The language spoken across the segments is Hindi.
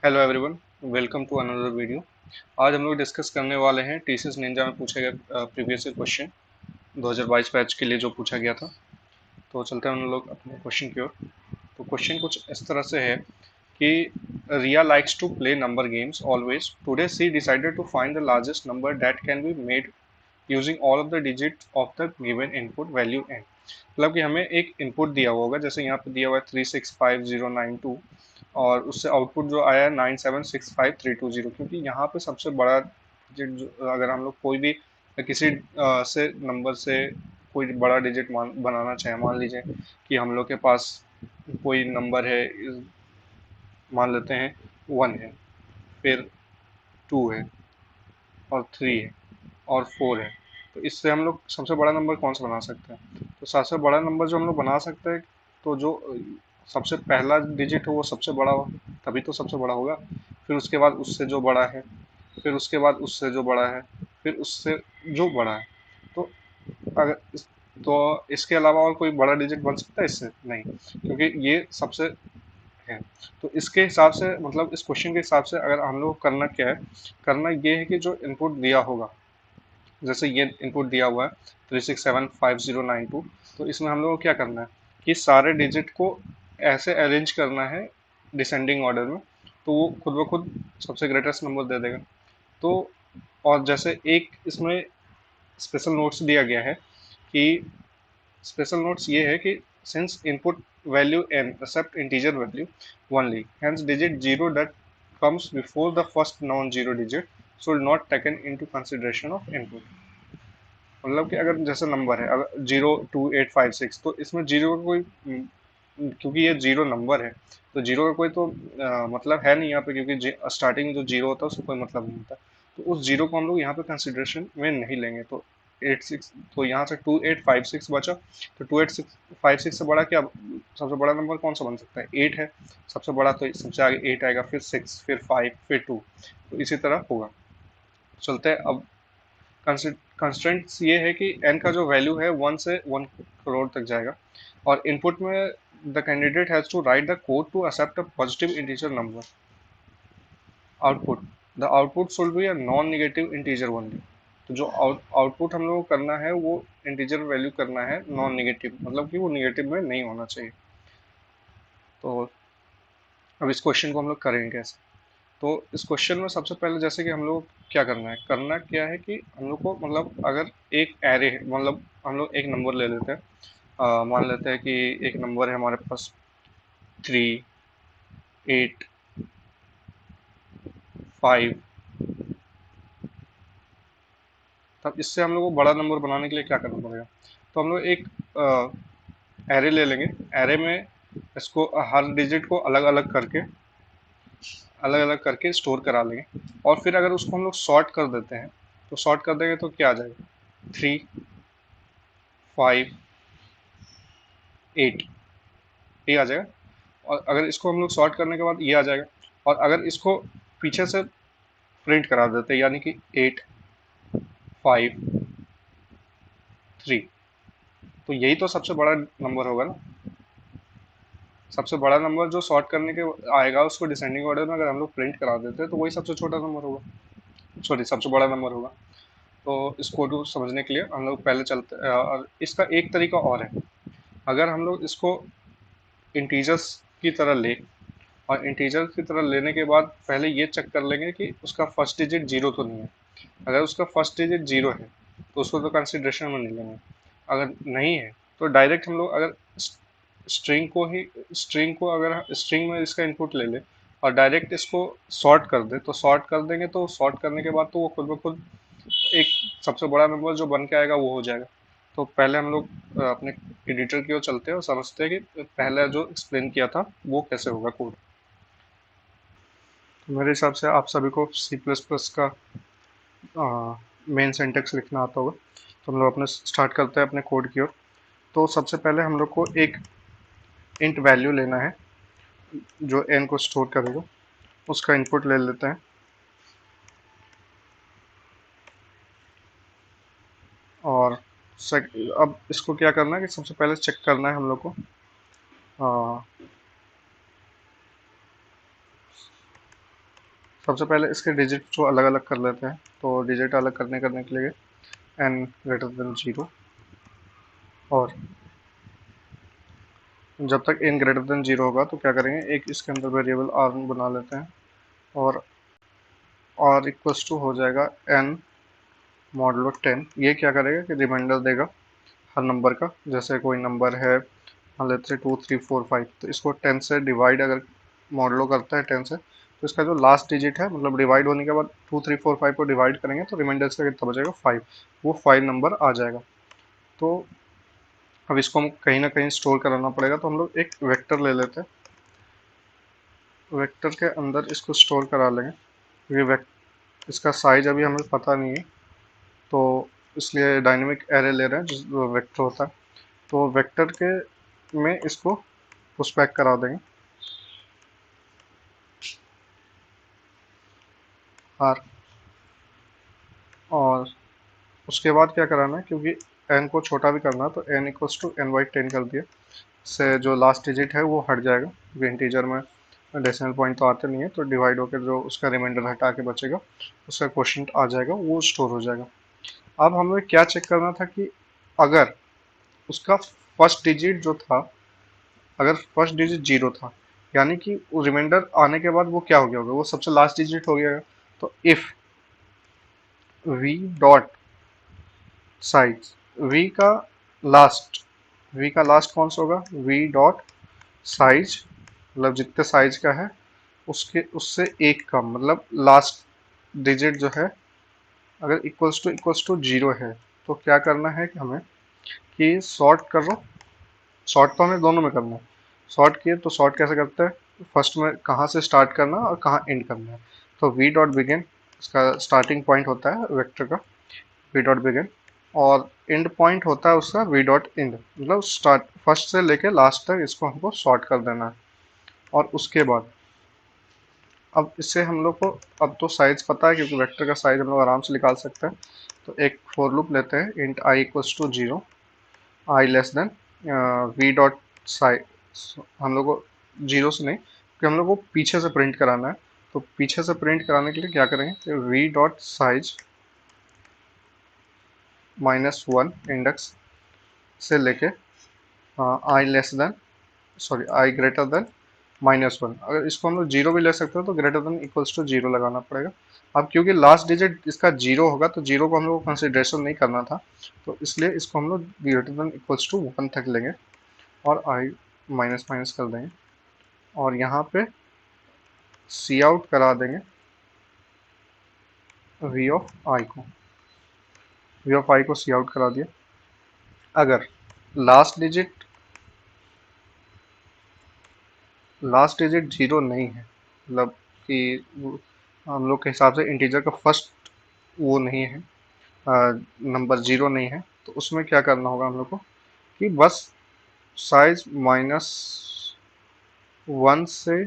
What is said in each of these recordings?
Hello everyone, welcome to another video. आज हम लोग डिस्कस करने वाले हैं टीसीएस निंजा में पूछे गए प्रीवियस क्वेश्चन 2022 बैच के लिए जो पूछा गया था। तो चलते हैं हम लोग अपने क्वेश्चन की ओर। तो क्वेश्चन कुछ इस तरह से है कि Riya likes to play number games always. Today she decided to find the largest number that can be made using all of the digit of the given input value N. मतलब कि हमें एक इनपुट दिया हुआ होगा, जैसे यहाँ पे दिया हुआ है 365092 और उससे आउटपुट जो आया है 9765 320, क्योंकि यहाँ पे सबसे बड़ा डिजिट अगर हम लोग कोई भी किसी से नंबर से कोई बड़ा डिजिट बनाना चाहे, मान लीजिए कि हम लोग के पास कोई नंबर है, मान लेते हैं 1 है, फिर 2 है और 3 है और 4 है। तो इससे हम लोग सबसे बड़ा नंबर कौन सा बना सकते हैं? तो सबसे बड़ा नंबर जो हम लोग बना सकते हैं, तो जो सबसे पहला डिजिट हो वो सबसे बड़ा हो, तभी तो सबसे बड़ा होगा। फिर उसके बाद उससे जो बड़ा है, फिर उसके बाद उससे जो बड़ा है, फिर उससे जो बड़ा है। तो अगर तो इसके अलावा और कोई बड़ा डिजिट बन सकता है इससे? नहीं, क्योंकि ये सबसे है। तो इसके हिसाब से, मतलब इस क्वेश्चन के हिसाब से अगर हम लोग करना क्या है, करना ये है कि जो इनपुट दिया होगा, जैसे ये इनपुट दिया हुआ है 36759092, तो इसमें हम लोग को क्या करना है कि सारे डिजिट को ऐसे अरेंज करना है डिसेंडिंग ऑर्डर में, तो वो खुद ब खुद सबसे ग्रेटेस्ट नंबर दे देगा। तो और जैसे एक इसमें स्पेशल नोट्स दिया गया है कि स्पेशल नोट्स ये है कि since input value n except integer value only, hence digit zero that comes before the first non-zero digit should not taken into consideration of input। मतलब कि अगर जैसे नंबर है, अगर 02856, तो इसमें जीरो का कोई क्योंकि ये जीरो नंबर है, तो जीरो का कोई तो मतलब है नहीं यहाँ पे, क्योंकि स्टार्टिंग जो जीरो होता है उसका कोई मतलब नहीं होता। तो उस जीरो को हम लोग यहाँ पे कंसिडरेशन में नहीं लेंगे। तो 86, तो यहाँ से 2856 बचा। तो 2856 से बड़ा क्या, सबसे बड़ा नंबर कौन सा बन सकता है? 8 है सबसे बड़ा, तो सबसे आगे 8 आएगा, फिर 6, फिर 5, फिर 2। तो इसी तरह होगा। चलते हैं अब। कंस्ट्रेंट्स ये है कि n का जो वैल्यू है 1 से 1 करोड़ तक जाएगा, और इनपुट में the candidate has to write the code to accept a positive integer number. Output, the output should be a non negative integer only. तो जो आउटपुट हम लोग को करना है वो इंटीजर वैल्यू करना है, नॉन नेगेटिव, मतलब कि वो नेगेटिव में नहीं होना चाहिए। तो अब इस क्वेश्चन को हम लोग करेंगे कैसे? तो इस क्वेश्चन में सबसे पहले जैसे कि हम लोग क्या करना क्या है कि हम लोग को, मतलब अगर एक एरे है, मतलब हम लोग एक नंबर ले लेते हैं। मान लेते हैं कि एक नंबर है हमारे पास 3, 8, 5। तब इससे हम लोग को बड़ा नंबर बनाने के लिए क्या करना पड़ेगा? तो हम लोग एक एरे ले लेंगे। एरे में इसको हर डिजिट को अलग अलग करके स्टोर करा लेंगे, और फिर अगर उसको हम लोग सॉर्ट कर देते हैं, तो सॉर्ट कर देंगे तो क्या आ जाएगा? 3, 5, 8, ये आ जाएगा। और अगर इसको हम लोग सॉर्ट करने के बाद ये आ जाएगा। और अगर इसको पीछे से प्रिंट करा देते हैं, यानी कि 8, 5, 3, तो यही तो सबसे बड़ा नंबर होगा ना। सबसे बड़ा नंबर जो सॉर्ट करने के आएगा, उसको डिसेंडिंग ऑर्डर में अगर हम लोग प्रिंट करा देते हैं, तो वही सबसे छोटा नंबर होगा, सॉरी सबसे बड़ा नंबर होगा। तो इसको को समझने के लिए हम लोग पहले चलते और इसका एक तरीका और है। अगर हम लोग इसको इंटीजर्स की तरह ले, और इंटीजर की तरह लेने के बाद पहले ये चेक कर लेंगे कि उसका फर्स्ट डिजिट जीरो तो नहीं है। अगर उसका फर्स्ट डिजिट जीरो है तो उसको तो कंसिडरेशन में नहीं लेंगे। अगर नहीं है तो डायरेक्ट हम लोग अगर स्ट्रिंग को अगर स्ट्रिंग में इसका इनपुट ले ले और डायरेक्ट इसको सॉर्ट कर दे, तो सॉर्ट कर देंगे, तो सॉर्ट करने के बाद तो वो खुद ब खुद एक सबसे बड़ा नंबर जो बन के आएगा वो हो जाएगा। तो पहले हम लोग अपने एडिटर की ओर चलते हैं और समझते हैं कि पहले जो एक्सप्लेन किया था वो कैसे होगा कोड। तो मेरे हिसाब से आप सभी को सी प्लस प्लस का मेन सिंटेक्स लिखना आता होगा। तो हम लोग अपने स्टार्ट करते हैं अपने कोड की ओर। तो सबसे पहले हम लोग को एक इंट वैल्यू लेना है जो एन को स्टोर करेगा, उसका इनपुट ले लेते हैं। और अब इसको क्या करना है कि सबसे पहले चेक करना है हम लोग को सबसे पहले इसके डिजिट को अलग अलग कर लेते हैं। तो डिजिट अलग करने के लिए n ग्रेटर देन 0, और जब तक n ग्रेटर देन 0 होगा तो क्या करेंगे, एक इसके अंदर वेरिएबल r बना लेते हैं, और r इक्वल्स टू हो जाएगा n मॉडुलो 10। ये क्या करेगा कि रिमाइंडर देगा हर नंबर का। जैसे कोई नंबर है मान लेते हैं 2 3 4 5, तो इसको 10 से डिवाइड अगर मॉडलो करता है 10 से, तो इसका जो लास्ट डिजिट है, मतलब डिवाइड होने के बाद 2 3 4 5 को डिवाइड करेंगे तो रिमाइंडर से कितना बचेगा 5, वो 5 नंबर आ जाएगा। तो अब इसको हम कहीं ना कहीं स्टोर कराना पड़ेगा, तो हम लोग एक वेक्टर ले लेते हैं, वेक्टर के अंदर इसको स्टोर करा लेंगे। ये इसका साइज अभी हमें पता नहीं है, तो इसलिए डायनेमिक एरे ले रहे हैं जो वेक्टर होता है। तो वेक्टर के में इसको पुश बैक करा देंगे आर, और उसके बाद क्या कराना है, क्योंकि n को छोटा भी करना है, तो n इक्वल्स टू n/10 कर दिया, से जो लास्ट डिजिट है वो हट जाएगा, क्योंकि इंटीजर में डेसिमल पॉइंट तो आते नहीं है, तो डिवाइड होकर जो उसका रिमाइंडर हटा के बचेगा उसका क्वोशिएंट आ जाएगा, वो स्टोर हो जाएगा। अब हमें क्या चेक करना था कि अगर उसका फर्स्ट डिजिट जो था, अगर फर्स्ट डिजिट 0 था, यानी कि रिमाइंडर आने के बाद वो क्या हो गया होगा, वो सबसे लास्ट डिजिट हो गया। तो if v dot size, v का लास्ट कौन सा होगा, v डॉट साइज, मतलब जितने साइज का है उसके उससे एक कम, मतलब लास्ट डिजिट जो है अगर इक्वल्स टू 0 है, तो क्या करना है कि हमें कि सॉर्ट कर लो। सॉर्ट तो हमें दोनों में करना है। सॉर्ट किए तो सॉर्ट कैसे करते हैं, फर्स्ट में कहाँ से स्टार्ट करना और कहाँ एंड करना है। तो वी डॉट बिगिन इसका स्टार्टिंग पॉइंट होता है वेक्टर का, वी डॉट बिगिन, और एंड पॉइंट होता है उसका वी डॉट एंड, मतलब स्टार्ट फर्स्ट से लेके लास्ट तक इसको हमको सॉर्ट कर देना है। और उसके बाद अब इससे हम लोग को अब तो साइज पता है, क्योंकि वेक्टर का साइज हम लोग आराम से निकाल सकते हैं। तो एक फॉर लूप लेते हैं, int I equals to 0, I less than V dot size, हम लोग को 0 से नहीं, क्योंकि हम लोग को पीछे से प्रिंट कराना है। तो पीछे से प्रिंट कराने के लिए क्या करेंगे कि वी डॉट साइज -1 इंडेक्स से लेके i less than, sorry i greater than -1। अगर इसको हम लोग 0 भी ले सकते हो तो ग्रेटर देन इक्वल्स टू 0 लगाना पड़ेगा। अब क्योंकि लास्ट डिजिट इसका 0 होगा, तो 0 को हम लोग को कंसिडरेशन नहीं करना था, तो इसलिए इसको हम लोग ग्रेटर देन इक्वल्स टू 1 तक लेंगे और आई माइनस माइनस कर देंगे, और यहाँ पे सी आउट करा देंगे वी ऑफ आई को, वी ऑफ आई को सी आउट करा दिया। अगर लास्ट डिजिट जीरो नहीं है, मतलब कि हम लोग के हिसाब से इंटीजर का फर्स्ट वो नहीं है, नंबर 0 नहीं है, तो उसमें क्या करना होगा हम लोग को कि बस साइज -1 से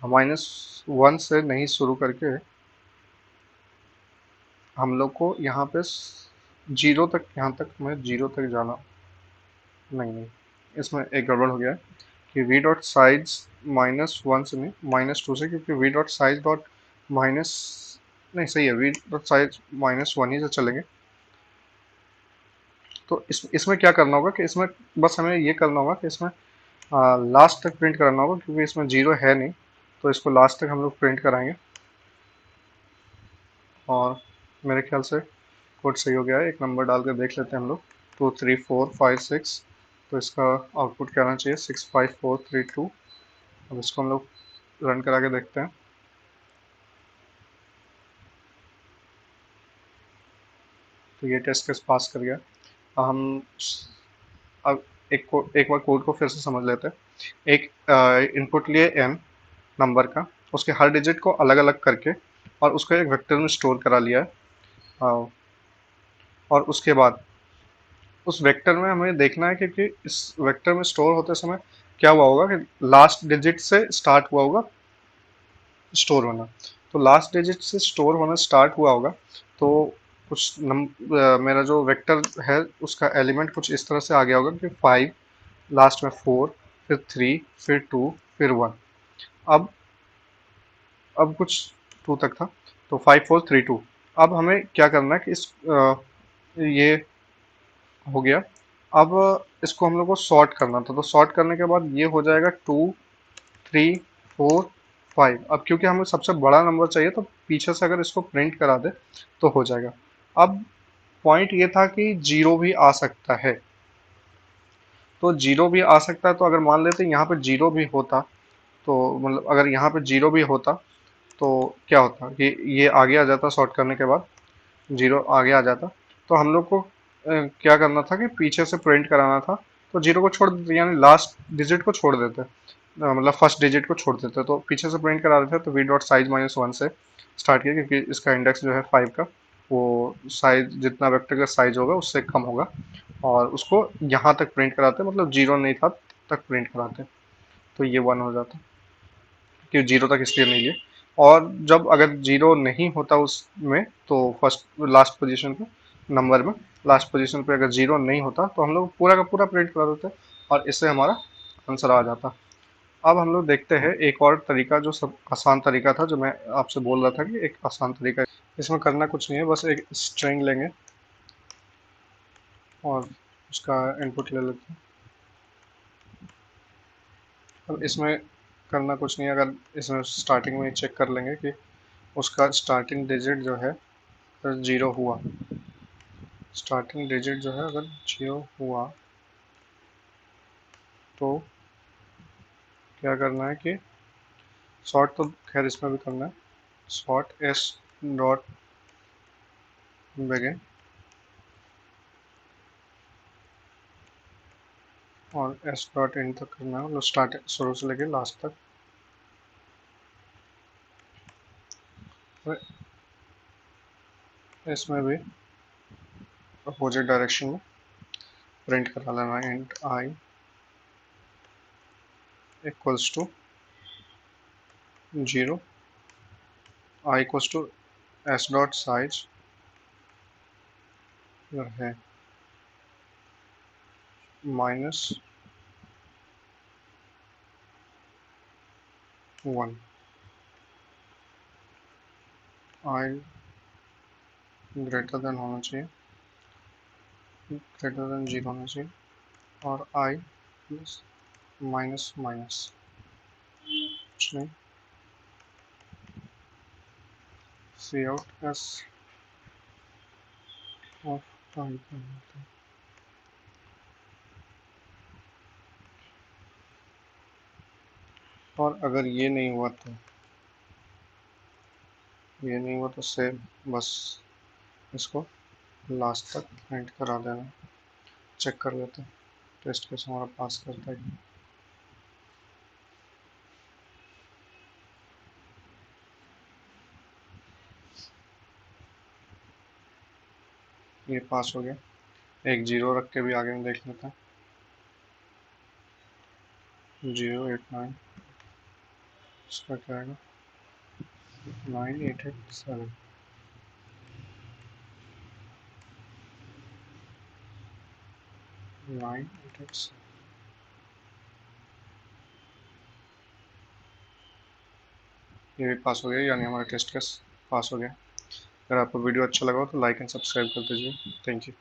-1 से नहीं शुरू करके हम लोग को यहाँ पे 0 तक, यहाँ तक हमें 0 तक जाना, नहीं, इसमें एक गड़बड़ हो गया है कि वी डॉट साइज -1 से नहीं -2 से, क्योंकि we dot size dot minus, नहीं सही है, वी डॉट साइज -1 ही से चलेंगे। तो इसमें क्या करना होगा कि इसमें बस हमें ये करना होगा कि इसमें लास्ट तक प्रिंट कराना होगा, क्योंकि इसमें 0 है नहीं, तो इसको लास्ट तक हम लोग प्रिंट कराएंगे। और मेरे ख्याल से कोड सही हो गया है, एक नंबर डाल कर देख लेते हैं हम लोग, 2 3 4 5 6, तो इसका आउटपुट क्या आना चाहिए, 6 5 4 3 2। अब इसको हम लोग रन करा के देखते हैं। तो ये टेस्ट केस पास कर गया। हम अब एक बार कोड को फिर से समझ लेते हैं। एक इनपुट लिए m नंबर का, उसके हर डिजिट को अलग अलग करके और उसको एक वेक्टर में स्टोर करा लिया है। और उसके बाद उस वेक्टर में हमें देखना है कि इस वेक्टर में स्टोर होते समय क्या हुआ होगा कि लास्ट डिजिट से स्टार्ट हुआ होगा स्टोर होना। तो लास्ट डिजिट से स्टोर होना स्टार्ट हुआ होगा, तो कुछ मेरा जो वेक्टर है उसका एलिमेंट कुछ इस तरह से आ गया होगा कि 5, लास्ट में 4, फिर 3, फिर 2, फिर 1। अब कुछ 2 तक था, तो 5 4 3 2। अब हमें क्या करना है कि ये हो गया। अब इसको हम लोग को सॉर्ट करना था, तो सॉर्ट करने के बाद ये हो जाएगा 2 3 4 5। अब क्योंकि हमें सबसे बड़ा नंबर चाहिए, तो पीछे से अगर इसको प्रिंट करा दे तो हो जाएगा। अब पॉइंट ये था कि जीरो भी आ सकता है, तो जीरो भी आ सकता है, तो अगर मान लेते यहाँ पे जीरो भी होता, तो मतलब अगर यहाँ पे जीरो भी होता तो क्या होता कि ये आगे आ जाता, सॉर्ट करने के बाद जीरो आगे आ जाता। तो हम लोग को क्या करना था कि पीछे से प्रिंट कराना था, तो जीरो को छोड़ देते, यानी लास्ट डिजिट को छोड़ देते, मतलब फर्स्ट डिजिट को छोड़ देते, तो पीछे से प्रिंट करा देते। तो वी डॉट साइज -1 से स्टार्ट किया, क्योंकि इसका इंडेक्स जो है 5 का, वो साइज जितना वेक्टर का साइज होगा उससे कम होगा, और उसको यहाँ तक प्रिंट कराते, मतलब जीरो नहीं था तक प्रिंट कराते। तो ये 1 हो जाता, कि जीरो तक इसलिए नहीं है। और जब अगर जीरो नहीं होता उसमें, तो फर्स्ट लास्ट पोजीशन पे, नंबर में लास्ट पोजीशन पे अगर जीरो नहीं होता, तो हम लोग पूरा का पूरा प्रिंट करा देते, और इससे हमारा आंसर आ जाता। अब हम लोग देखते हैं एक और तरीका, जो सब आसान तरीका था, जो मैं आपसे बोल रहा था कि एक आसान तरीका। इसमें करना कुछ नहीं है, बस एक स्ट्रिंग लेंगे और उसका इनपुट ले लेते हैं। अब इसमें करना कुछ नहीं है, अगर इसमें स्टार्टिंग में चेक कर लेंगे कि उसका स्टार्टिंग डिजिट जो है अगर जीरो हुआ, स्टार्टिंग डिजिट जो है अगर जीरो हुआ, तो क्या करना है कि सॉर्ट तो खैर इसमें भी करना है, सॉर्ट एस डॉट बिगिन और एस डॉट एंड तक करना है, मतलब स्टार्ट शुरू से लेके लास्ट तक। इसमें भी अपोजिट डायरेक्शन में प्रिंट करा लेना, int I equals to zero, I equals to S dot size है -1, आई ग्रेटर देन होना चाहिए, ग्रेटर देन जीरो होना चाहिए, और आई प्लस माइनस माइनस, कुछ नहीं, सी आउट एस ऑफ आई। और अगर ये नहीं हुआ, तो ये नहीं हुआ तो सेम, बस इसको लास्ट तक प्रिंट करा देना। चेक कर लेते हैं टेस्ट केस हमारा पास करता है। ये पास हो गया। एक जीरो रख के भी आगे में देख लेते हैं। 089, इसका क्या आएगा, 9887। ये भी पास हो गया, यानी हमारा टेस्ट केस पास हो गया। अगर आपको वीडियो अच्छा लगा हो तो लाइक एंड सब्सक्राइब कर दीजिए। Thank you.